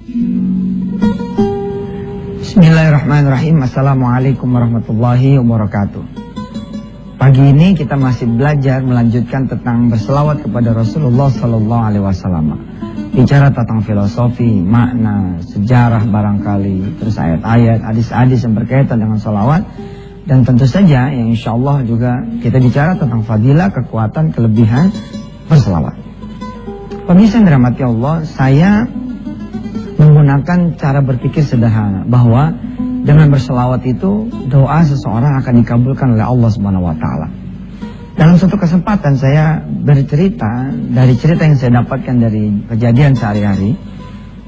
Bismillahirrahmanirrahim. Assalamualaikum warahmatullahi wabarakatuh. Pagi ini kita masih belajar melanjutkan tentang berselawat kepada Rasulullah Sallallahu Alaihi Wasallam. Bicara tentang filosofi, makna, sejarah barangkali, terus ayat-ayat, hadis-hadis yang berkaitan dengan selawat. Dan tentu saja yang insya Allah juga kita bicara tentang fadilah, kekuatan, kelebihan berselawat. Pemirsa yang dirahmati Allah, saya menggunakan cara berpikir sederhana bahwa dengan berselawat itu doa seseorang akan dikabulkan oleh Allah Subhanahu wa taala. Dalam suatu kesempatan saya bercerita dari cerita yang saya dapatkan dari kejadian sehari-hari.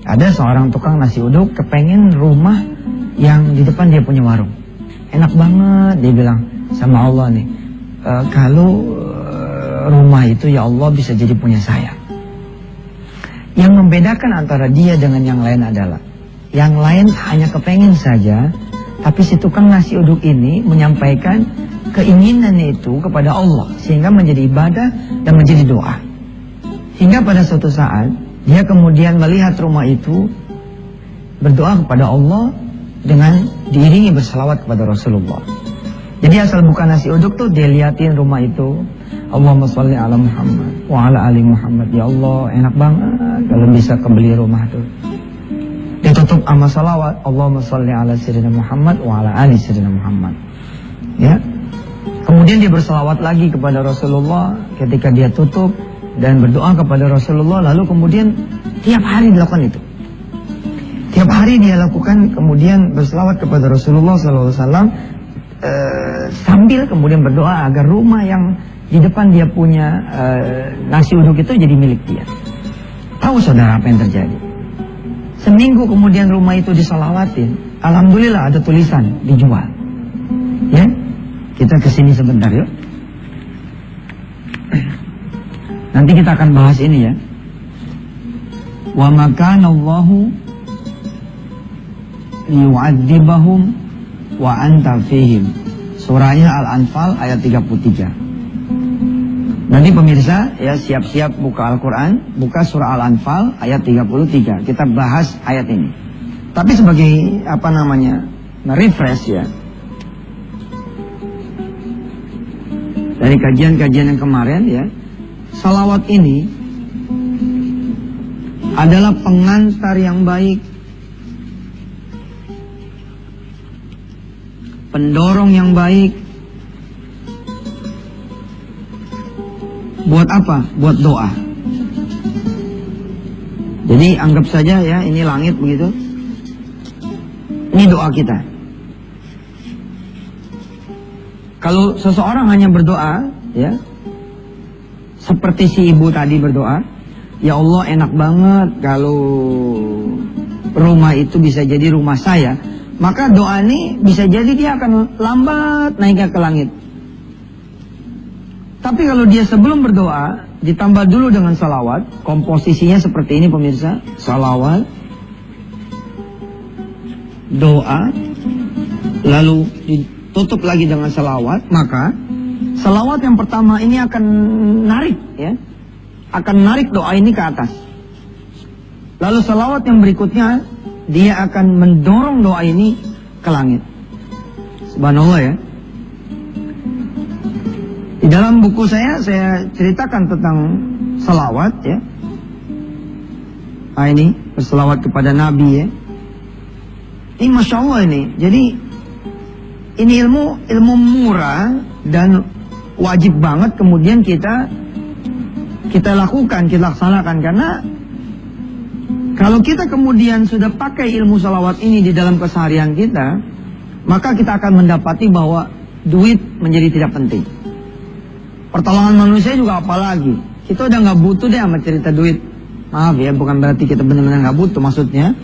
Ada seorang tukang nasi uduk kepengen rumah yang di depan dia punya warung. Enak banget, dia bilang sama Allah nih, kalau rumah itu ya Allah bisa jadi punya saya. Yang membedakan antara dia dengan yang lain adalah yang lain hanya kepengen saja, tapi si tukang nasi uduk ini menyampaikan keinginan itu kepada Allah sehingga menjadi ibadah dan menjadi doa. Hingga pada suatu saat dia kemudian melihat rumah itu, berdoa kepada Allah dengan diiringi berselawat kepada Rasulullah. Jadi asal buka nasi uduk tuh dia liatin rumah itu, Allahumma sholli ala Muhammad wa ala ali Muhammad. Ya Allah, enak banget kalau bisa kebeli rumah tuh. Ditutup sama salawat, Allahumma sholli ala sayyidina Muhammad wa ala ali sayyidina Muhammad. Ya. Kemudian dia berselawat lagi kepada Rasulullah ketika dia tutup dan berdoa kepada Rasulullah, lalu kemudian tiap hari dilakukan itu. Tiap hari dia lakukan, kemudian berselawat kepada Rasulullah sallallahu alaihi wasallam sambil kemudian berdoa agar rumah yang di depan dia punya nasi uduk itu jadi milik dia. Tahu saudara apa yang terjadi? Seminggu kemudian rumah itu disalawatin. Alhamdulillah ada tulisan dijual. Ya, kita kesini sebentar yuk. Nanti kita akan bahas ini ya. Wa makanallahu liyu'adzibahum wa anta fihim. Surahnya Al-Anfal ayat 33. Nanti pemirsa ya siap-siap buka Al-Quran, buka surah Al-Anfal ayat 33. Kita bahas ayat ini. Tapi sebagai apa namanya, refresh ya. Dari kajian-kajian yang kemarin ya, salawat ini adalah pengantar yang baik, pendorong yang baik. Buat apa? Buat doa. Jadi anggap saja ya, ini langit begitu. Ini doa kita. Kalau seseorang hanya berdoa, ya, seperti si ibu tadi berdoa, ya Allah enak banget kalau rumah itu bisa jadi rumah saya. Maka doa ini bisa jadi dia akan lambat naiknya ke langit. Tapi kalau dia sebelum berdoa, ditambah dulu dengan salawat, komposisinya seperti ini pemirsa, salawat, doa, lalu ditutup lagi dengan salawat, maka salawat yang pertama ini akan narik ya, akan narik doa ini ke atas. Lalu salawat yang berikutnya, dia akan mendorong doa ini ke langit. Subhanallah ya. Di dalam buku saya ceritakan tentang salawat ya. Nah ini berselawat kepada Nabi ya. Ini Masya Allah ini. Jadi ini ilmu murah dan wajib banget kemudian kita lakukan, kita laksanakan. Karena kalau kita kemudian sudah pakai ilmu salawat ini di dalam keseharian kita, maka kita akan mendapati bahwa duit menjadi tidak penting. Pertolongan manusia juga apalagi. Kita udah gak butuh deh sama cerita duit. Maaf ya, bukan berarti kita benar-benar gak butuh. Maksudnya,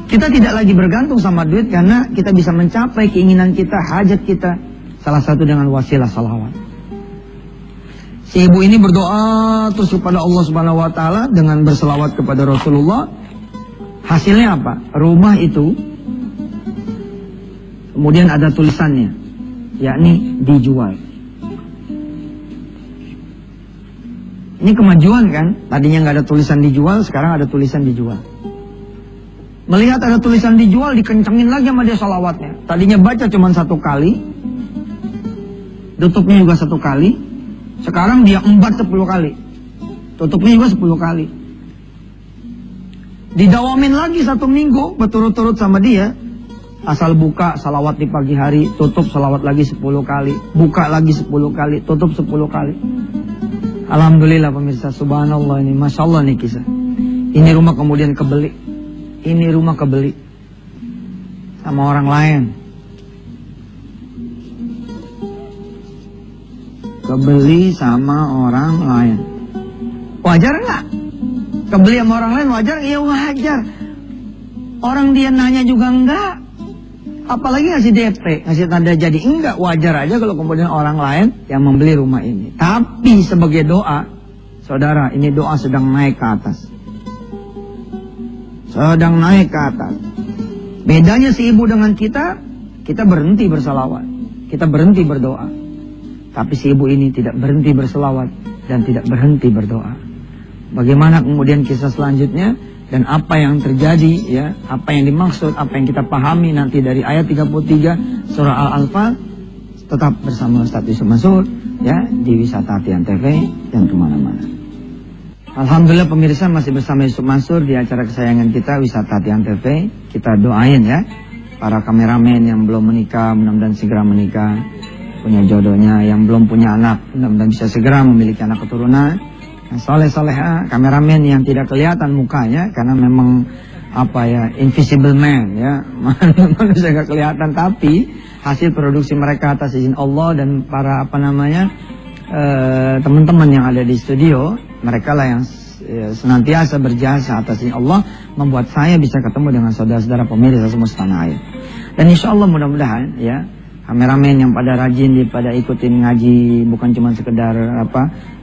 kita tidak lagi bergantung sama duit karena kita bisa mencapai keinginan kita, hajat kita. Salah satu dengan wasilah salawat. Si ibu ini berdoa terus kepada Allah Subhanahu wa taala dengan berselawat kepada Rasulullah. Hasilnya apa? Rumah itu kemudian ada tulisannya, yakni dijual. Ini kemajuan kan? Tadinya nggak ada tulisan dijual, sekarang ada tulisan dijual. Melihat ada tulisan dijual, dikencengin lagi sama dia sholawatnya. Tadinya baca cuma 1 kali, tutupnya juga 1 kali. Sekarang dia embat 10 kali, tutupnya juga 10 kali. Didawamin lagi 1 minggu berturut-turut sama dia. Asal buka salawat di pagi hari, tutup salawat lagi 10 kali, buka lagi 10 kali, tutup 10 kali. Alhamdulillah pemirsa, subhanallah, ini Masya Allah nih kisah. Ini rumah kemudian kebeli. Ini rumah kebeli sama orang lain. Kebeli sama orang lain. Wajar nggak? Kebeli sama orang lain wajar? Iya wajar. Orang dia nanya juga enggak. Apalagi ngasih DP, ngasih tanda jadi. Enggak, wajar aja kalau kemudian orang lain yang membeli rumah ini. Tapi sebagai doa, saudara, ini doa sedang naik ke atas. Sedang naik ke atas. Bedanya si ibu dengan kita berhenti bersalawat. Kita berhenti berdoa. Tapi si ibu ini tidak berhenti bersalawat dan tidak berhenti berdoa. Bagaimana kemudian kisah selanjutnya? Dan apa yang terjadi, ya, apa yang dimaksud, apa yang kita pahami nanti dari ayat 33 surah Al-Anfal. Tetap bersama Ustaz Yusuf Mansur, ya, di Wisata Hati TV dan kemana-mana. Alhamdulillah pemirsa, masih bersama Yusuf Mansur di acara kesayangan kita Wisata Hati TV. Kita doain ya para kameramen yang belum menikah, mudah-mudahan segera menikah, punya jodohnya. Yang belum punya anak, mudah-mudahan bisa segera memiliki anak keturunan. Soleh-soleha, kameramen yang tidak kelihatan mukanya karena memang invisible man, ya, manusia gak kelihatan, tapi hasil produksi mereka atas izin Allah dan para teman-teman yang ada di studio, mereka lah yang senantiasa berjasa atas izin Allah membuat saya bisa ketemu dengan saudara-saudara pemirsa semua setanah air. Dan insya Allah mudah-mudahan ya kameramen yang pada rajin, pada ikutin ngaji, bukan cuma sekedar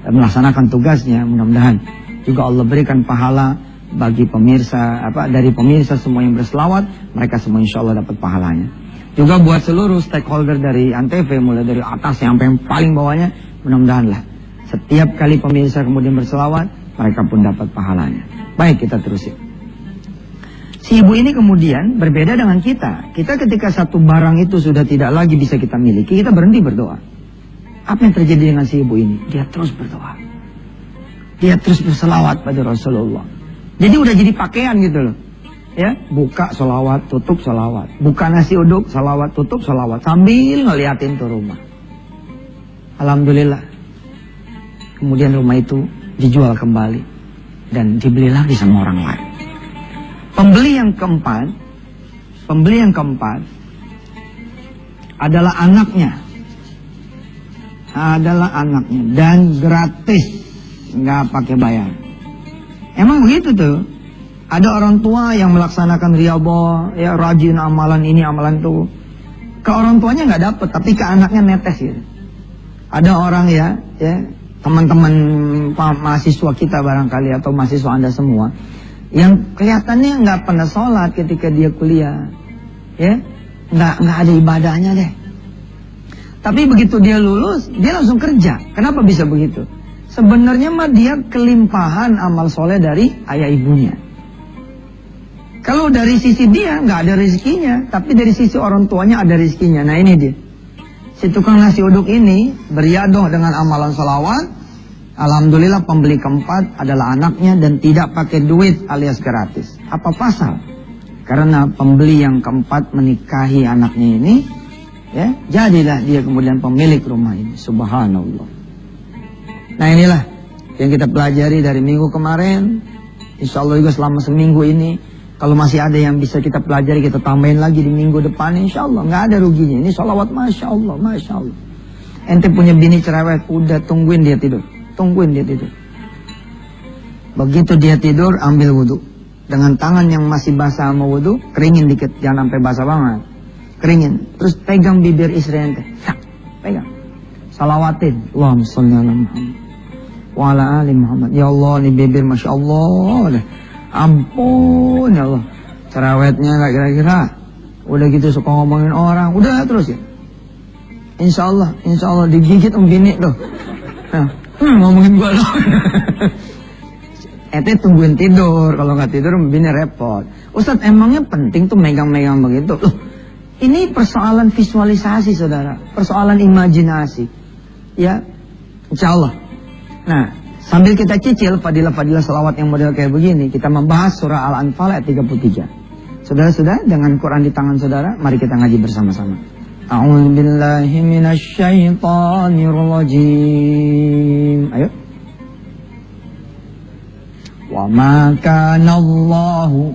melaksanakan tugasnya, mudah-mudahan juga Allah berikan pahala bagi pemirsa, dari pemirsa semua yang berselawat, mereka semua insya Allah dapat pahalanya. Juga buat seluruh stakeholder dari Antv, mulai dari atas sampai yang paling bawahnya, mudah-mudahan lah setiap kali pemirsa kemudian berselawat, mereka pun dapat pahalanya. Baik, kita terusin. Si ibu ini kemudian berbeda dengan kita. Kita ketika satu barang itu sudah tidak lagi bisa kita miliki, kita berhenti berdoa. Apa yang terjadi dengan si ibu ini? Dia terus berdoa. Dia terus berselawat pada Rasulullah. Jadi udah jadi pakaian gitu loh. Ya, buka selawat, tutup selawat. Buka nasi uduk, selawat, tutup selawat. Sambil ngeliatin tuh rumah. Alhamdulillah. Kemudian rumah itu dijual kembali. Dan dibeli lagi sama orang lain. Pembeli yang keempat adalah anaknya. Dan gratis, nggak pakai bayar. Emang begitu tuh. Ada orang tua yang melaksanakan riyadhah, ya, rajin amalan ini amalan itu. Ke orang tuanya nggak dapet, tapi ke anaknya netes gitu. Ada orang ya teman-teman mahasiswa kita barangkali atau mahasiswa Anda semua yang kelihatannya nggak pernah sholat ketika dia kuliah, ya, nggak ada ibadahnya deh. Tapi begitu dia lulus, dia langsung kerja. Kenapa bisa begitu? Sebenarnya mah dia kelimpahan amal soleh dari ayah ibunya. Kalau dari sisi dia nggak ada rezekinya, tapi dari sisi orang tuanya ada rezekinya. Nah ini dia. Si tukang nasi uduk ini beriadoh dengan amalan sholawat. Alhamdulillah pembeli keempat adalah anaknya dan tidak pakai duit alias gratis. Apa pasal? Karena pembeli yang keempat menikahi anaknya ini, ya, jadilah dia kemudian pemilik rumah ini. Subhanallah. Nah inilah yang kita pelajari dari minggu kemarin. Insya Allah juga selama seminggu ini, kalau masih ada yang bisa kita pelajari, kita tambahin lagi di minggu depan. Insya Allah nggak ada ruginya. Ini sholawat Masya Allah, Masya Allah. Ente punya bini cerewet, udah tungguin dia tidur. Tungguin dia tidur. Begitu dia tidur, ambil wudhu. Dengan tangan yang masih basah sama wudhu, keringin dikit, jangan sampai basah banget. Keringin. Terus pegang bibir istri ente. Pegang. Salawatin. Allahumma sholli ala Muhammad wa ala ali Muhammad. Ya Allah, ini bibir Masya Allah. Ampun ya Allah. Cerewetnya gak kira-kira. Udah gitu suka ngomongin orang. Udah terus ya. Insya Allah digigit bini tuh. Nah, ngomongin gua loh. Ente tungguin tidur, kalau nggak tidur bini repot. Ustadz, emangnya penting tuh megang-megang begitu? Loh, ini persoalan visualisasi saudara, persoalan imajinasi. Ya, insya Allah. Nah, sambil kita cicil fadilah-fadilah salawat yang model kayak begini, kita membahas surah Al-Anfal ayat 33. Saudara-saudara, dengan Quran di tangan saudara, mari kita ngaji bersama-sama. A'udzubillahi minasyaitonirrajim. Ayo. Wa ma kana Allahu,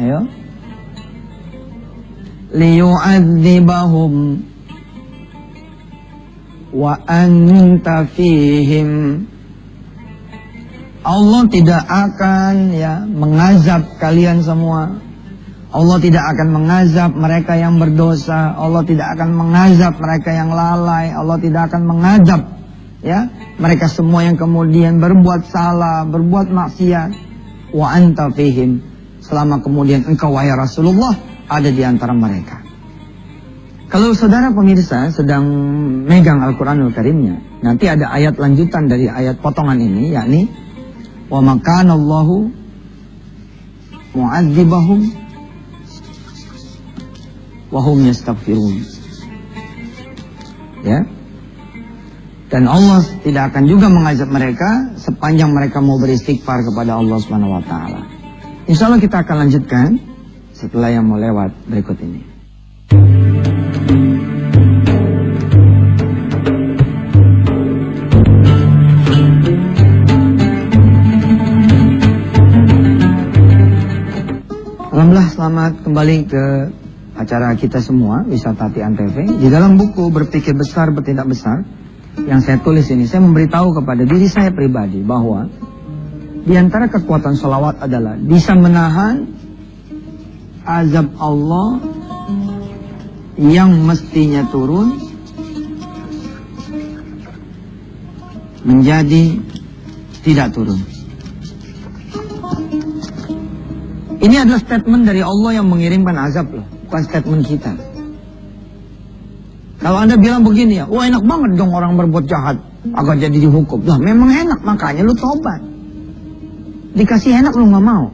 ayo, liyu'adzibahum wa anta fihim. Allah tidak akan mengazab kalian semua. Allah tidak akan mengazab mereka yang berdosa. Allah tidak akan mengazab mereka yang lalai. Allah tidak akan mengazab mereka semua yang kemudian berbuat salah, berbuat maksiat. Wa anta fihim, selama kemudian engkau wahai Rasulullah ada di antara mereka. Kalau saudara pemirsa sedang megang Al-Quranul Karimnya, nanti ada ayat lanjutan dari ayat potongan ini, yakni wa makanallahu mu'adzibahum wa hum yastaghfirun. Ya. Dan Allah tidak akan juga mengazab mereka sepanjang mereka mau beristighfar kepada Allah Subhanahu wa taala. Insya Allah kita akan lanjutkan setelah yang mau lewat berikut ini. Alhamdulillah, selamat kembali ke acara kita semua, Wisata Hati Antv. Di dalam buku Berpikir Besar Bertindak Besar yang saya tulis ini, saya memberitahu kepada diri saya pribadi bahwa di antara kekuatan sholawat adalah bisa menahan azab Allah yang mestinya turun menjadi tidak turun. Ini adalah statement dari Allah yang mengirimkan azab loh, bukan statement kita. Kalau Anda bilang begini ya, wah enak banget dong orang berbuat jahat agar jadi dihukum. Lah memang enak, makanya lu tobat. Dikasih enak lu gak mau.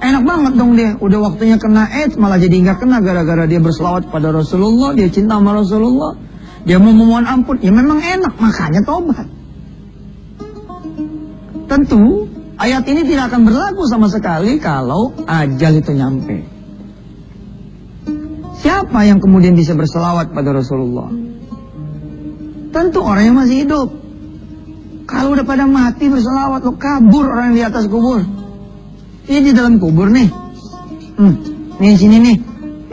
Enak banget dong dia, udah waktunya kena AIDS malah jadi gak kena gara-gara dia berselawat pada Rasulullah, dia cinta sama Rasulullah, dia mau memohon ampun. Ya memang enak, makanya tobat. Tentu ayat ini tidak akan berlaku sama sekali kalau ajal itu nyampe. Siapa yang kemudian bisa berselawat pada Rasulullah? Tentu orang yang masih hidup. Kalau udah pada mati berselawat, lo kabur orang yang di atas kubur. Ini di dalam kubur nih. Nih sini nih.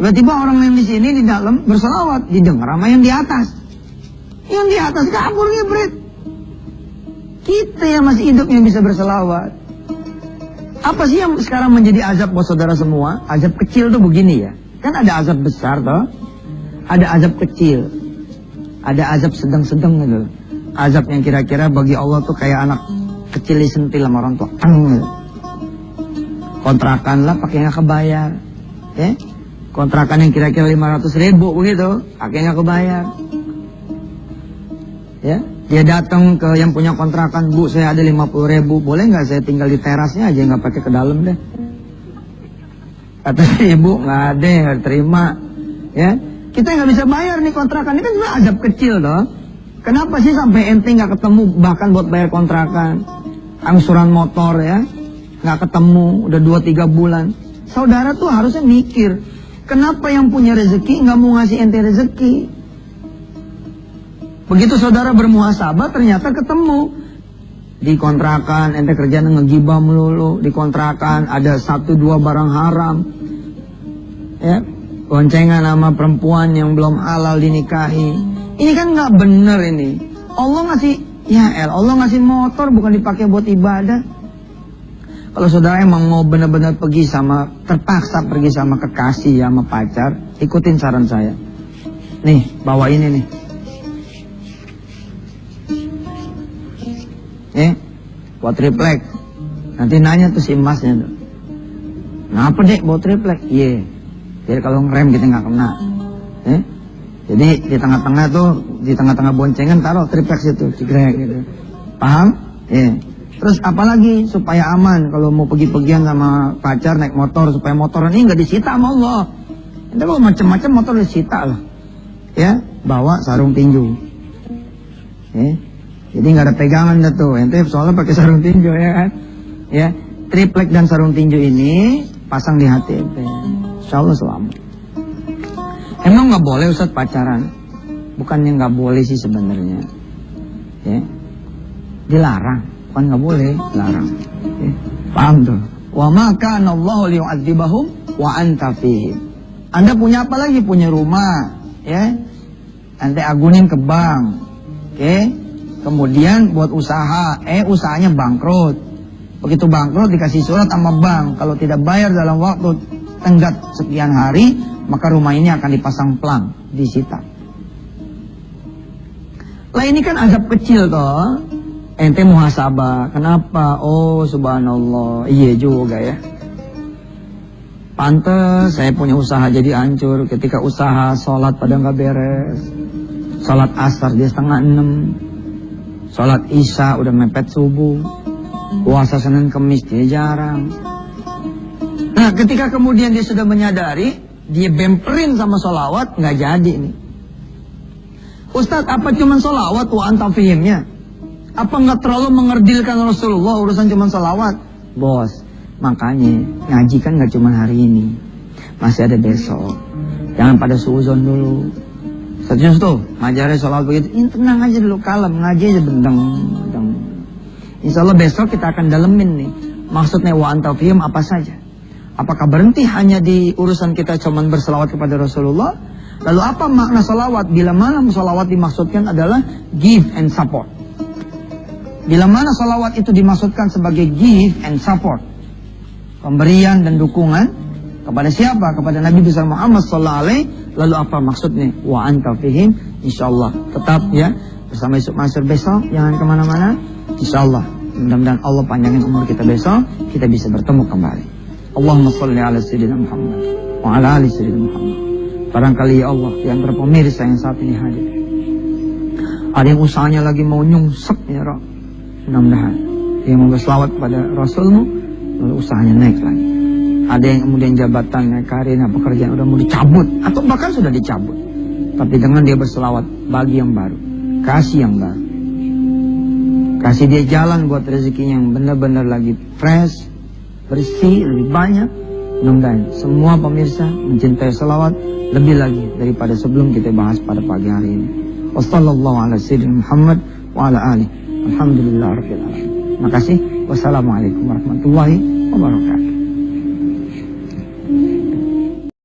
Tiba-tiba orang yang di sini di dalam berselawat, didengar sama yang di atas. Yang di atas kabur ngibrit. Kita yang masih hidup yang bisa berselawat. Apa sih yang sekarang menjadi azab buat saudara semua? Azab kecil tuh begini ya. Kan ada azab besar toh, ada azab kecil, ada azab sedang-sedang gitu. Azab yang kira-kira bagi Allah tuh kayak anak kecil disentil sama orang tua. Gitu. Kontrakan lah pakai nggak kebayar, ya? Kontrakan yang kira-kira 500.000 begitu, pakai nggak kebayar. Ya, dia datang ke yang punya kontrakan, Bu, saya ada 50.000, boleh nggak saya tinggal di terasnya aja, nggak pakai ke dalam deh. Kata ibu, nggak ada, nggak terima. Ya, kita nggak bisa bayar nih kontrakan, ini kan cuma azab kecil toh. Kenapa sih sampai ente nggak ketemu bahkan buat bayar kontrakan, angsuran motor ya, nggak ketemu, udah 2-3 bulan. Saudara tuh harusnya mikir, kenapa yang punya rezeki nggak mau ngasih ente rezeki? Begitu saudara bermuhasabah ternyata ketemu. Di kontrakan ente kerjaan ngegibah melulu, di kontrakan ada 1-2 barang haram. Ya, boncengan sama perempuan yang belum halal dinikahi. Ini kan nggak bener ini. Allah ngasih, Allah ngasih motor bukan dipakai buat ibadah. Kalau saudara emang mau benar-benar pergi terpaksa pergi sama kekasih sama pacar, ikutin saran saya. Nih, bawa ini nih. Buat triplek. Nanti nanya tuh si emasnya tuh, kenapa dek bawa triplek? Iya, jadi kalau ngerem kita nggak kena. Jadi di tengah-tengah tuh, di tengah-tengah boncengan taruh triplek situ, cigrek gitu. Paham? Terus apalagi supaya aman kalau mau pergi-pergian sama pacar naik motor, supaya motor ini nggak disita sama Allah. Ente kalau macam-macam motor disita lah. Ya, bawa sarung tinju. Jadi nggak ada pegangan dah tuh. Ente soalnya pakai sarung tinju ya kan. Ya, triplek dan sarung tinju ini pasang di hati ente. Insyaallah selamat. Emang nggak boleh Ustaz pacaran? Bukannya nggak boleh sih sebenarnya. Ya, dilarang. Bukan nggak boleh, larang. Paham tuh? Wa ma kana Allahu liyu'adzibahum wa anta fihim. Anda punya apa lagi? Punya rumah, ya. Anda agunin ke bank. Oke. Kemudian buat usaha, usahanya bangkrut. Begitu bangkrut dikasih surat sama bank, kalau tidak bayar dalam waktu tenggat sekian hari, maka rumah ini akan dipasang pelang, disita. Lah ini kan azab kecil toh. Ente muhasabah, kenapa? Oh subhanallah, iya juga ya. Pantes saya punya usaha jadi hancur ketika usaha sholat pada nggak beres. Sholat asar dia 5:30. Sholat isya udah mepet subuh. Puasa Senin Kemis dia jarang. Nah ketika kemudian dia sudah menyadari, dia bemperin sama sholawat, nggak jadi nih. Ustadz apa cuman sholawat wa anta fihimnya? Apa nggak terlalu mengerdilkan Rasulullah urusan cuma salawat? Bos, makanya ngaji kan nggak cuma hari ini, masih ada besok. Jangan pada suuzon dulu. Serius tuh, ngajarnya salawat begitu, ini tenang aja dulu, kalem, ngaji aja bendeng. Insya Allah besok kita akan dalemin nih. Maksudnya wa anta fihim apa saja? Apakah berhenti hanya di urusan kita cuma bersalawat kepada Rasulullah? Lalu apa makna salawat? Bila mana salawat dimaksudkan adalah give and support. Bila mana salawat itu dimaksudkan sebagai give and support, pemberian dan dukungan kepada siapa? Kepada Nabi besar Muhammad sallallahu alaihi. Lalu apa maksudnya? Wa anta fihim. Insyaallah tetap ya bersama Yusuf Mansur besok. Jangan kemana-mana. Insyaallah mudah-mudahan Allah panjangin umur kita besok, kita bisa bertemu kembali. Allahumma sholli ala sayyidina Muhammad wa ala ali sayyidina Muhammad. Barangkali ya Allah di antara pemirsa yang saat ini hadir, ada yang usahanya lagi mau nyungsep ya Rob. Mudah-mudahan dia mau berselawat kepada Rasulmu, lalu usahanya naik lagi. Ada yang kemudian jabatannya, karirnya, pekerjaan udah mau dicabut atau bahkan sudah dicabut, tapi dengan dia berselawat bagi yang baru, kasih yang baru, kasih dia jalan buat rezekinya yang benar-benar lagi fresh, bersih, lebih banyak. Mudah-mudahan semua pemirsa mencintai selawat lebih lagi daripada sebelum kita bahas pada pagi hari ini. Wassalamualaikum Muhammad wa ala alihi. Alhamdulillah rabbil alamin. Makasih. Wassalamualaikum warahmatullahi wabarakatuh.